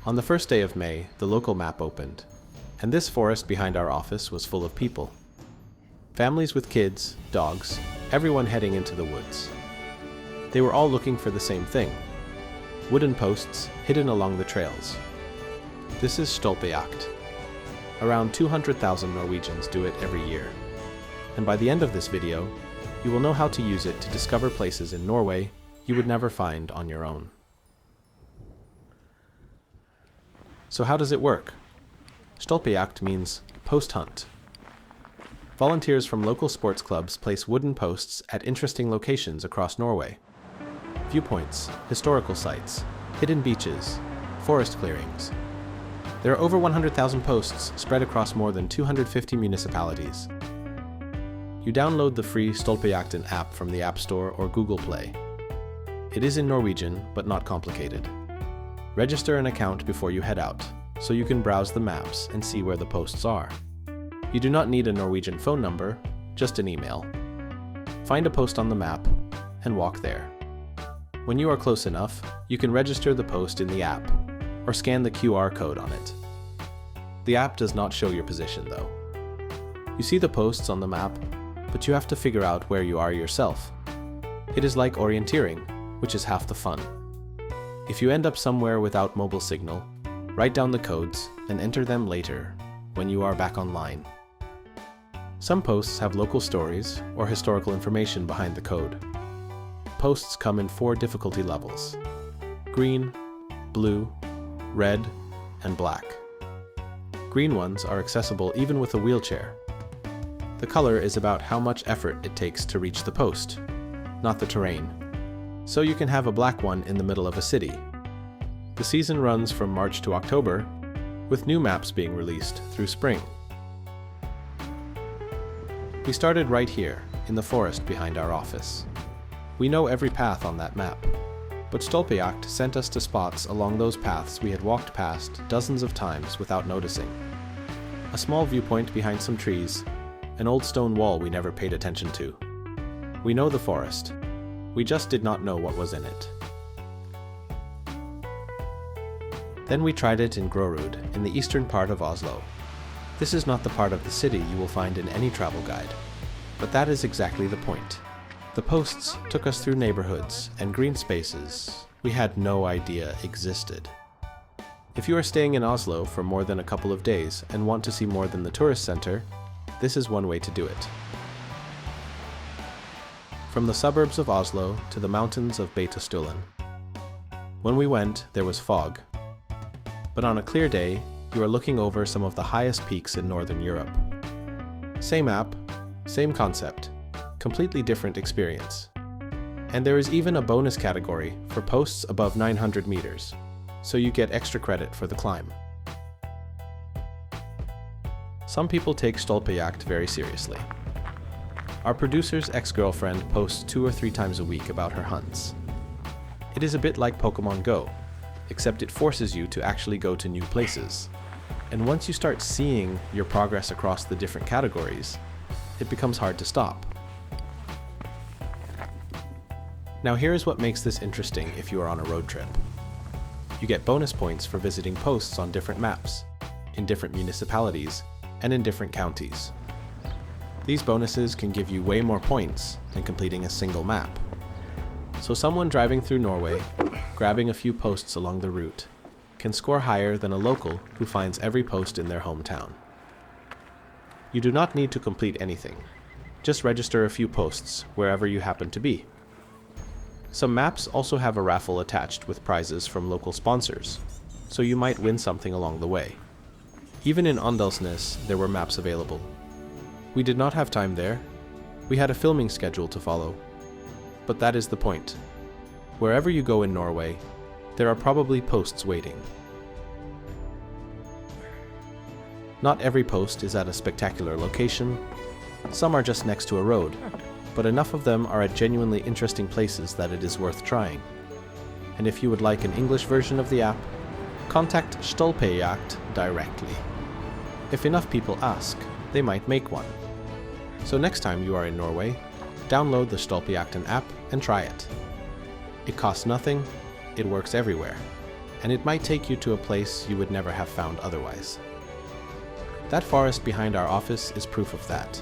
On the first day of May, the local map opened, and this forest behind our office was full of people. Families with kids, dogs, everyone heading into the woods. They were all looking for the same thing: wooden posts hidden along the trails. This is Stolpejakt. Around 200,000 Norwegians do it every year. And by the end of this video, you will know how to use it to discover places in Norway you would never find on your own. So how does it work? Stolpejakt means post hunt. Volunteers from local sports clubs place wooden posts at interesting locations across Norway. Viewpoints, historical sites, hidden beaches, forest clearings. There are over 100,000 posts spread across more than 250 municipalities. You download the free Stolpejakten app from the App Store or Google Play. It is in Norwegian, but not complicated. Register an account before you head out, so you can browse the maps and see where the posts are. You do not need a Norwegian phone number, just an email. Find a post on the map and walk there. When you are close enough, you can register the post in the app or scan the QR code on it. The app does not show your position though. You see the posts on the map, but you have to figure out where you are yourself. It is like orienteering, which is half the fun. If you end up somewhere without mobile signal, write down the codes and enter them later when you are back online. Some posts have local stories or historical information behind the code. Posts come in 4 difficulty levels: green, blue, red, and black. Green ones are accessible even with a wheelchair. The color is about how much effort it takes to reach the post, not the terrain. So you can have a black one in the middle of a city. The season runs from March to October, with new maps being released through spring. We started right here, in the forest behind our office. We know every path on that map, but Stolpejakt sent us to spots along those paths we had walked past dozens of times without noticing. A small viewpoint behind some trees, an old stone wall we never paid attention to. We know the forest. We just did not know what was in it. Then we tried it in Grorud, in the eastern part of Oslo. This is not the part of the city you will find in any travel guide, but that is exactly the point. The posts took us through neighborhoods and green spaces we had no idea existed. If you are staying in Oslo for more than a couple of days and want to see more than the tourist center, this is one way to do it. From the suburbs of Oslo to the mountains of Beitostølen. When we went, there was fog. But on a clear day, you are looking over some of the highest peaks in Northern Europe. Same app, same concept, completely different experience. And there is even a bonus category for posts above 900 meters, so you get extra credit for the climb. Some people take Stolpejakt very seriously. Our producer's ex-girlfriend posts 2 or 3 times a week about her hunts. It is a bit like Pokemon Go, except it forces you to actually go to new places. And once you start seeing your progress across the different categories, it becomes hard to stop. Now here is what makes this interesting if you are on a road trip. You get bonus points for visiting posts on different maps, in different municipalities, and in different counties. These bonuses can give you way more points than completing a single map. So someone driving through Norway, grabbing a few posts along the route, can score higher than a local who finds every post in their hometown. You do not need to complete anything. Just register a few posts wherever you happen to be. Some maps also have a raffle attached with prizes from local sponsors, so you might win something along the way. Even in Åndalsnes, there were maps available. We did not have time there. We had a filming schedule to follow. But that is the point. Wherever you go in Norway, there are probably posts waiting. Not every post is at a spectacular location. Some are just next to a road, but enough of them are at genuinely interesting places that it is worth trying. And if you would like an English version of the app, contact Stolpejakt directly. If enough people ask, they might make one. So next time you are in Norway, download the Stolpejakten app and try it. It costs nothing, it works everywhere. and it might take you to a place you would never have found otherwise. That forest behind our office is proof of that.